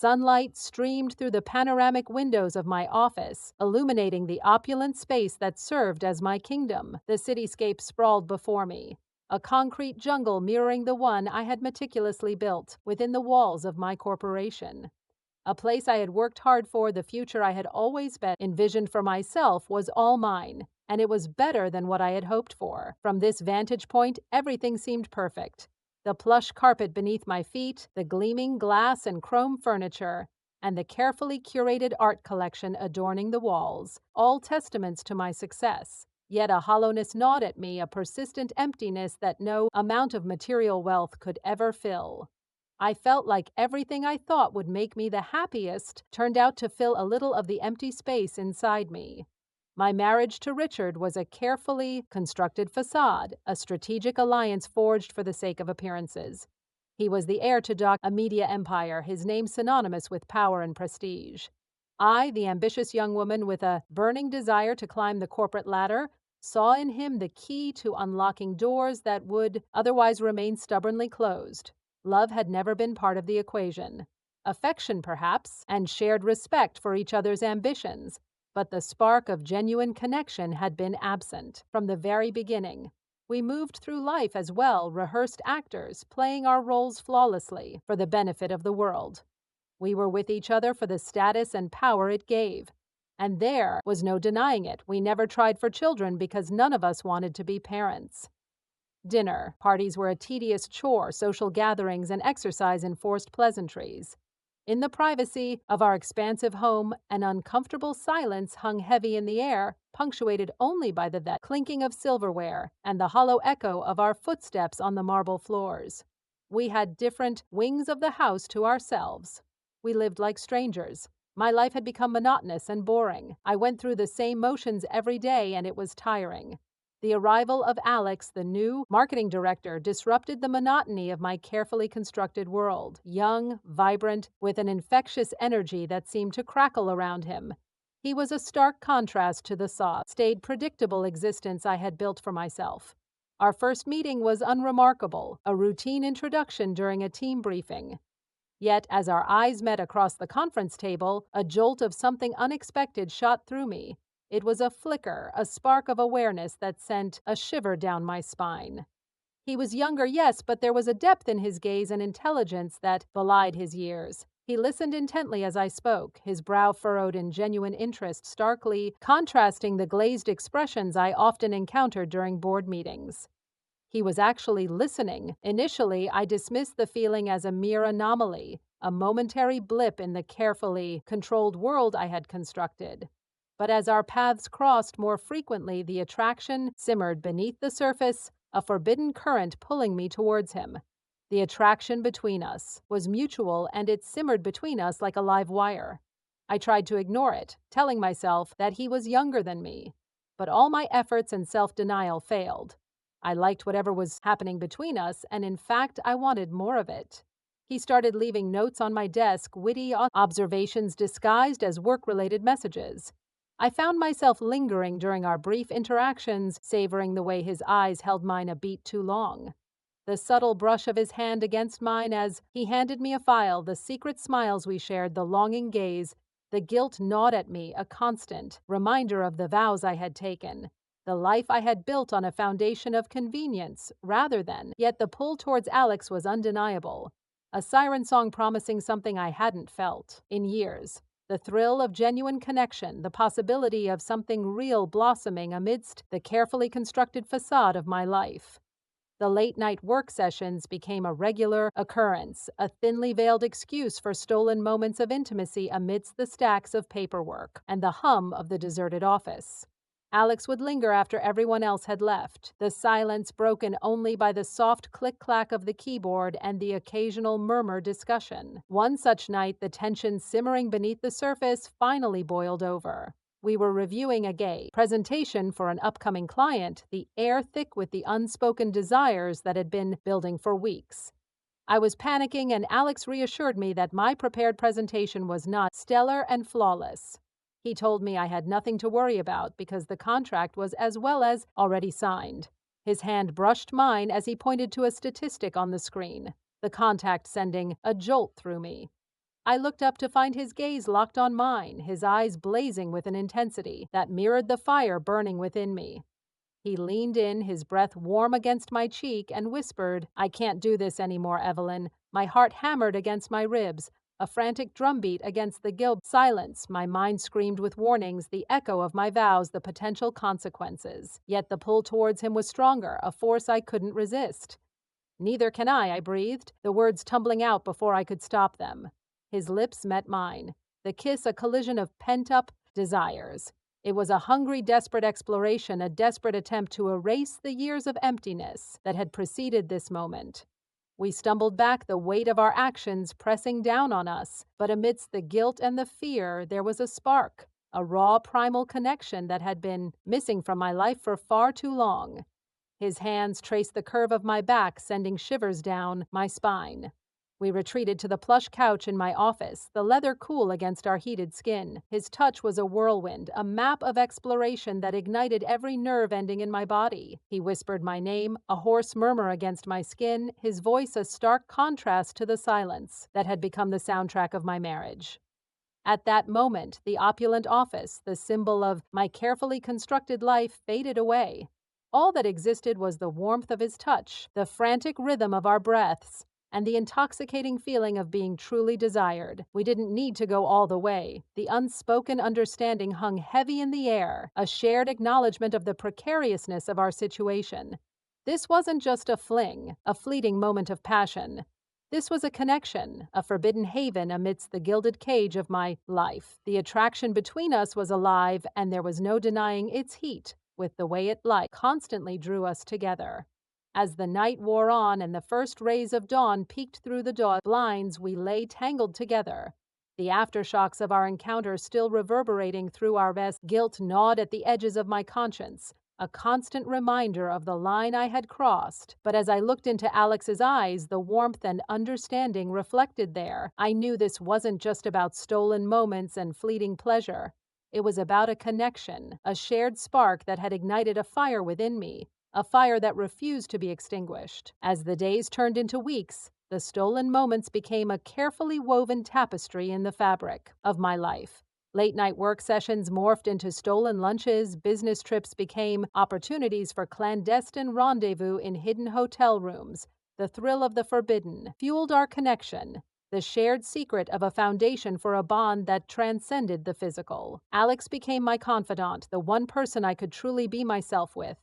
Sunlight streamed through the panoramic windows of my office, illuminating the opulent space that served as my kingdom. The cityscape sprawled before me, a concrete jungle mirroring the one I had meticulously built within the walls of my corporation. A place I had worked hard for, the future I had always been envisioned for myself was all mine, and it was better than what I had hoped for. From this vantage point, everything seemed perfect. The plush carpet beneath my feet, the gleaming glass and chrome furniture, and the carefully curated art collection adorning the walls, all testaments to my success. Yet a hollowness gnawed at me, a persistent emptiness that no amount of material wealth could ever fill. I felt like everything I thought would make me the happiest turned out to fill a little of the empty space inside me. My marriage to Richard was a carefully constructed facade, a strategic alliance forged for the sake of appearances. He was the heir to a media empire, his name synonymous with power and prestige. I, the ambitious young woman with a burning desire to climb the corporate ladder, saw in him the key to unlocking doors that would otherwise remain stubbornly closed. Love had never been part of the equation. Affection, perhaps, and shared respect for each other's ambitions, but the spark of genuine connection had been absent from the very beginning. We moved through life as well-rehearsed actors, playing our roles flawlessly for the benefit of the world. We were with each other for the status and power it gave. And there was no denying it. We never tried for children because none of us wanted to be parents. Dinner parties were a tedious chore, social gatherings and exercise in forced pleasantries. In the privacy of our expansive home, an uncomfortable silence hung heavy in the air, punctuated only by the clinking of silverware and the hollow echo of our footsteps on the marble floors. We had different wings of the house to ourselves. We lived like strangers. My life had become monotonous and boring. I went through the same motions every day, and it was tiring. The arrival of Alex, the new marketing director, disrupted the monotony of my carefully constructed world. Young, vibrant, with an infectious energy that seemed to crackle around him, he was a stark contrast to the soft, staid, predictable existence I had built for myself. Our first meeting was unremarkable, a routine introduction during a team briefing. Yet, as our eyes met across the conference table, a jolt of something unexpected shot through me. It was a flicker, a spark of awareness that sent a shiver down my spine. He was younger, yes, but there was a depth in his gaze and intelligence that belied his years. He listened intently as I spoke, his brow furrowed in genuine interest, starkly contrasting the glazed expressions I often encountered during board meetings. He was actually listening. Initially, I dismissed the feeling as a mere anomaly, a momentary blip in the carefully controlled world I had constructed. But as our paths crossed more frequently, the attraction simmered beneath the surface, a forbidden current pulling me towards him. The attraction between us was mutual, and it simmered between us like a live wire. I tried to ignore it, telling myself that he was younger than me. But all my efforts and self-denial failed. I liked whatever was happening between us, and in fact, I wanted more of it. He started leaving notes on my desk, witty observations disguised as work-related messages. I found myself lingering during our brief interactions, savoring the way his eyes held mine a beat too long. The subtle brush of his hand against mine as he handed me a file, the secret smiles we shared, the longing gaze, the guilt gnawed at me, a constant reminder of the vows I had taken. The life I had built on a foundation of convenience rather than, yet the pull towards Alex was undeniable. A siren song promising something I hadn't felt in years. The thrill of genuine connection, the possibility of something real blossoming amidst the carefully constructed facade of my life. The late-night work sessions became a regular occurrence, a thinly veiled excuse for stolen moments of intimacy amidst the stacks of paperwork and the hum of the deserted office. Alex would linger after everyone else had left, the silence broken only by the soft click-clack of the keyboard and the occasional murmur discussion. One such night, the tension simmering beneath the surface finally boiled over. We were reviewing a gay presentation for an upcoming client, the air thick with the unspoken desires that had been building for weeks. I was panicking, and Alex reassured me that my prepared presentation was not stellar and flawless. He told me I had nothing to worry about because the contract was as well as already signed. His hand brushed mine as he pointed to a statistic on the screen, the contact sending a jolt through me. I looked up to find his gaze locked on mine, his eyes blazing with an intensity that mirrored the fire burning within me. He leaned in, his breath warm against my cheek, and whispered, "I can't do this anymore, Evelyn." My heart hammered against my ribs, a frantic drumbeat against the guilt. Silence. My mind screamed with warnings, the echo of my vows, the potential consequences. Yet the pull towards him was stronger, a force I couldn't resist. "Neither can I breathed, the words tumbling out before I could stop them. His lips met mine, the kiss a collision of pent-up desires. It was a hungry, desperate exploration, a desperate attempt to erase the years of emptiness that had preceded this moment. We stumbled back, the weight of our actions pressing down on us, but amidst the guilt and the fear, there was a spark, a raw, primal connection that had been missing from my life for far too long. His hands traced the curve of my back, sending shivers down my spine. We retreated to the plush couch in my office, the leather cool against our heated skin. His touch was a whirlwind, a map of exploration that ignited every nerve ending in my body. He whispered my name, a hoarse murmur against my skin, his voice a stark contrast to the silence that had become the soundtrack of my marriage. At that moment, the opulent office, the symbol of my carefully constructed life, faded away. All that existed was the warmth of his touch, the frantic rhythm of our breaths, and the intoxicating feeling of being truly desired. We didn't need to go all the way. The unspoken understanding hung heavy in the air, a shared acknowledgement of the precariousness of our situation. This wasn't just a fling, a fleeting moment of passion. This was a connection, a forbidden haven amidst the gilded cage of my life. The attraction between us was alive, and there was no denying its heat, with the way light constantly drew us together. As the night wore on and the first rays of dawn peeked through the blinds, we lay tangled together, the aftershocks of our encounter still reverberating through our vest. Guilt gnawed at the edges of my conscience, a constant reminder of the line I had crossed. But as I looked into Alex's eyes, the warmth and understanding reflected there, I knew this wasn't just about stolen moments and fleeting pleasure. It was about a connection, a shared spark that had ignited a fire within me, a fire that refused to be extinguished. As the days turned into weeks, the stolen moments became a carefully woven tapestry in the fabric of my life. Late-night work sessions morphed into stolen lunches, business trips became opportunities for clandestine rendezvous in hidden hotel rooms. The thrill of the forbidden fueled our connection, the shared secret of a foundation for a bond that transcended the physical. Alex became my confidant, the one person I could truly be myself with.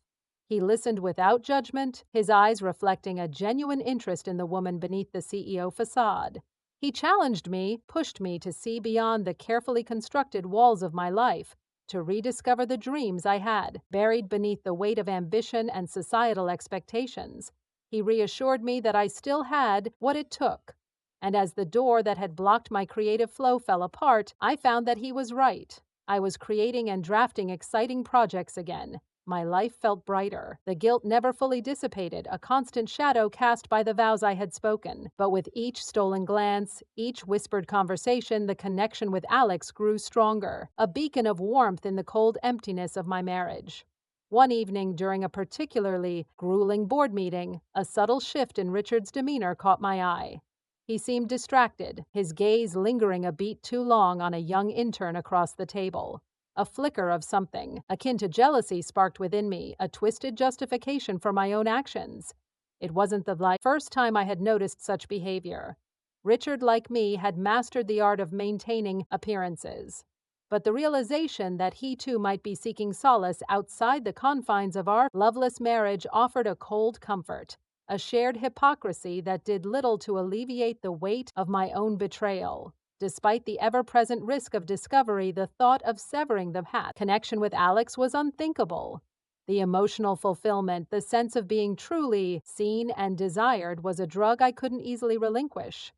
He listened without judgment, his eyes reflecting a genuine interest in the woman beneath the CEO facade. He challenged me, pushed me to see beyond the carefully constructed walls of my life, to rediscover the dreams I had, buried beneath the weight of ambition and societal expectations. He reassured me that I still had what it took. And as the door that had blocked my creative flow fell apart, I found that he was right. I was creating and drafting exciting projects again. My life felt brighter. The guilt never fully dissipated, a constant shadow cast by the vows I had spoken. But with each stolen glance, each whispered conversation, the connection with Alex grew stronger, a beacon of warmth in the cold emptiness of my marriage. One evening, during a particularly grueling board meeting, a subtle shift in Richard's demeanor caught my eye. He seemed distracted, his gaze lingering a beat too long on a young intern across the table. A flicker of something, akin to jealousy, sparked within me, a twisted justification for my own actions. It wasn't the first time I had noticed such behavior. Richard, like me, had mastered the art of maintaining appearances. But the realization that he too might be seeking solace outside the confines of our loveless marriage offered a cold comfort, a shared hypocrisy that did little to alleviate the weight of my own betrayal. Despite the ever-present risk of discovery, the thought of severing the connection with Alex was unthinkable. The emotional fulfillment, the sense of being truly seen and desired, was a drug I couldn't easily relinquish.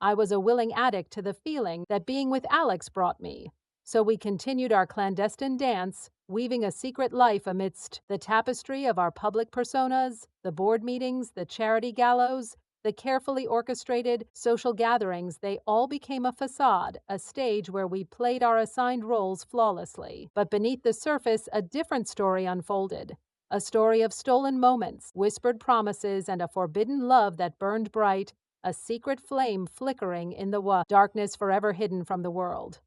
I was a willing addict to the feeling that being with Alex brought me. So we continued our clandestine dance, weaving a secret life amidst the tapestry of our public personas, the board meetings, the charity gallows, the carefully orchestrated social gatherings. They all became a facade, a stage where we played our assigned roles flawlessly. But beneath the surface, a different story unfolded. A story of stolen moments, whispered promises, and a forbidden love that burned bright a secret flame flickering in the darkness forever hidden from the world.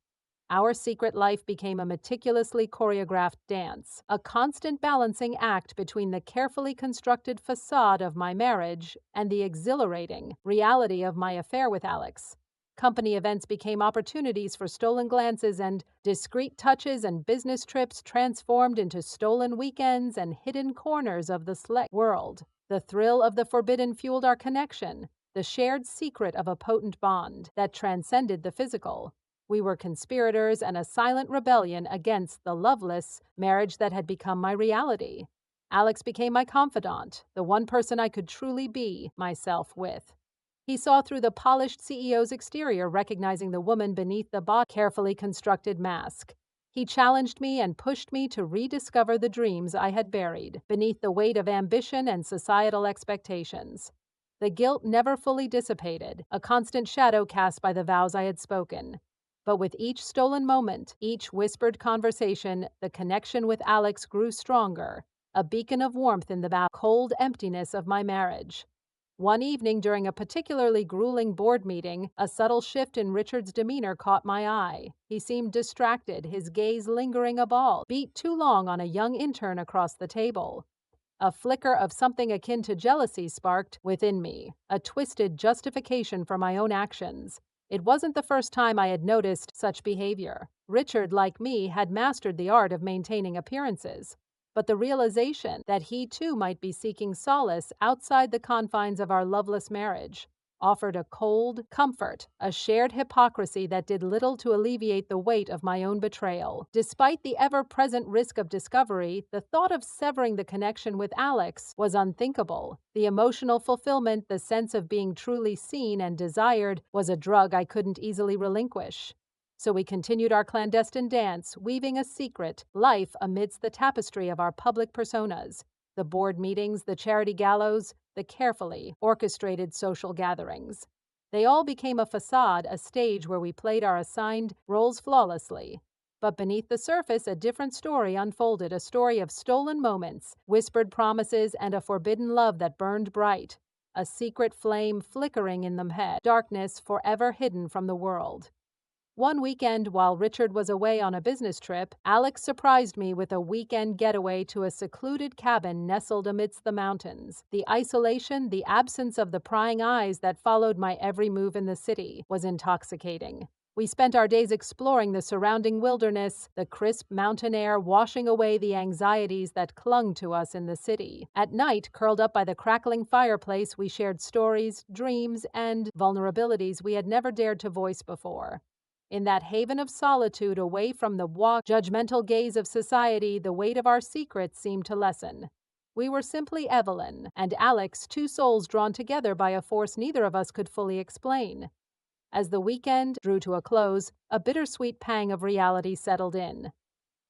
Our secret life became a meticulously choreographed dance, a constant balancing act between the carefully constructed facade of my marriage and the exhilarating reality of my affair with Alex. Company events became opportunities for stolen glances and discreet touches, and business trips transformed into stolen weekends and hidden corners of the select world. The thrill of the forbidden fueled our connection, the shared secret of a potent bond that transcended the physical. We were conspirators and a silent rebellion against the loveless marriage that had become my reality. Alex became my confidant, the one person I could truly be myself with. He saw through the polished CEO's exterior, recognizing the woman beneath the carefully constructed mask. He challenged me and pushed me to rediscover the dreams I had buried beneath the weight of ambition and societal expectations. The guilt never fully dissipated, a constant shadow cast by the vows I had spoken. But with each stolen moment, each whispered conversation, the connection with Alex grew stronger, a beacon of warmth in the cold emptiness of my marriage. One evening during a particularly grueling board meeting, a subtle shift in Richard's demeanor caught my eye. He seemed distracted, his gaze lingering a ball beat too long on a young intern across the table. A flicker of something akin to jealousy sparked within me, a twisted justification for my own actions. It wasn't the first time I had noticed such behavior. Richard, like me, had mastered the art of maintaining appearances. But the realization that he too might be seeking solace outside the confines of our loveless marriage offered a cold comfort, a shared hypocrisy that did little to alleviate the weight of my own betrayal. Despite the ever-present risk of discovery, the thought of severing the connection with Alex was unthinkable. The emotional fulfillment, the sense of being truly seen and desired, was a drug I couldn't easily relinquish. So we continued our clandestine dance, weaving a secret life amidst the tapestry of our public personas. The board meetings, the charity gallows, the carefully orchestrated social gatherings. They all became a facade, a stage where we played our assigned roles flawlessly. But beneath the surface, a different story unfolded, a story of stolen moments, whispered promises, and a forbidden love that burned bright, a secret flame flickering in the darkness forever hidden from the world. One weekend, while Richard was away on a business trip, Alex surprised me with a weekend getaway to a secluded cabin nestled amidst the mountains. The isolation, the absence of the prying eyes that followed my every move in the city, was intoxicating. We spent our days exploring the surrounding wilderness, the crisp mountain air washing away the anxieties that clung to us in the city. At night, curled up by the crackling fireplace, we shared stories, dreams, and vulnerabilities we had never dared to voice before. In that haven of solitude, away from the judgmental gaze of society, the weight of our secrets seemed to lessen. We were simply Evelyn and Alex, two souls drawn together by a force neither of us could fully explain. As the weekend drew to a close, a bittersweet pang of reality settled in.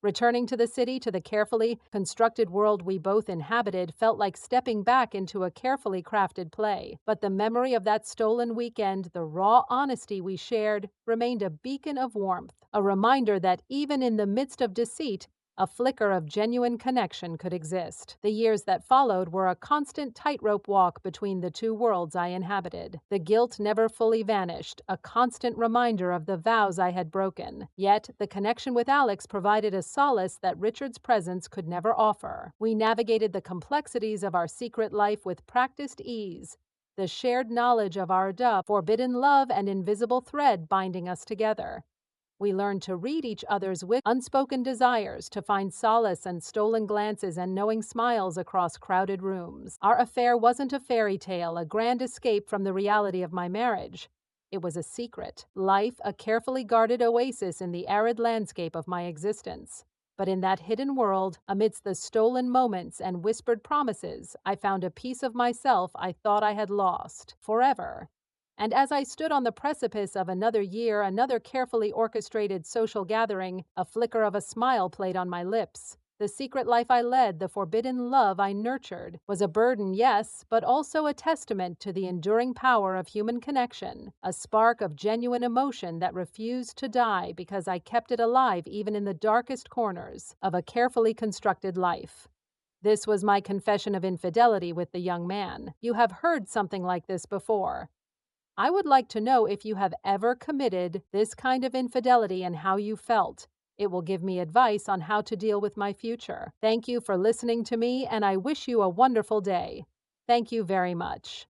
Returning to the city, to the carefully constructed world we both inhabited, felt like stepping back into a carefully crafted play. But the memory of that stolen weekend, the raw honesty we shared, remained a beacon of warmth, a reminder that even in the midst of deceit, a flicker of genuine connection could exist. The years that followed were a constant tightrope walk between the two worlds I inhabited. The guilt never fully vanished, a constant reminder of the vows I had broken. Yet, the connection with Alex provided a solace that Richard's presence could never offer. We navigated the complexities of our secret life with practiced ease, the shared knowledge of our forbidden love and invisible thread binding us together. We learned to read each other's unspoken desires, to find solace in stolen glances and knowing smiles across crowded rooms. Our affair wasn't a fairy tale, a grand escape from the reality of my marriage. It was a secret life, a carefully guarded oasis in the arid landscape of my existence. But in that hidden world, amidst the stolen moments and whispered promises, I found a piece of myself I thought I had lost forever. And as I stood on the precipice of another year, another carefully orchestrated social gathering, a flicker of a smile played on my lips. The secret life I led, the forbidden love I nurtured, was a burden, yes, but also a testament to the enduring power of human connection, a spark of genuine emotion that refused to die because I kept it alive even in the darkest corners of a carefully constructed life. This was my confession of infidelity with the young man. You have heard something like this before. I would like to know if you have ever committed this kind of infidelity and how you felt. It will give me advice on how to deal with my future. Thank you for listening to me, and I wish you a wonderful day. Thank you very much.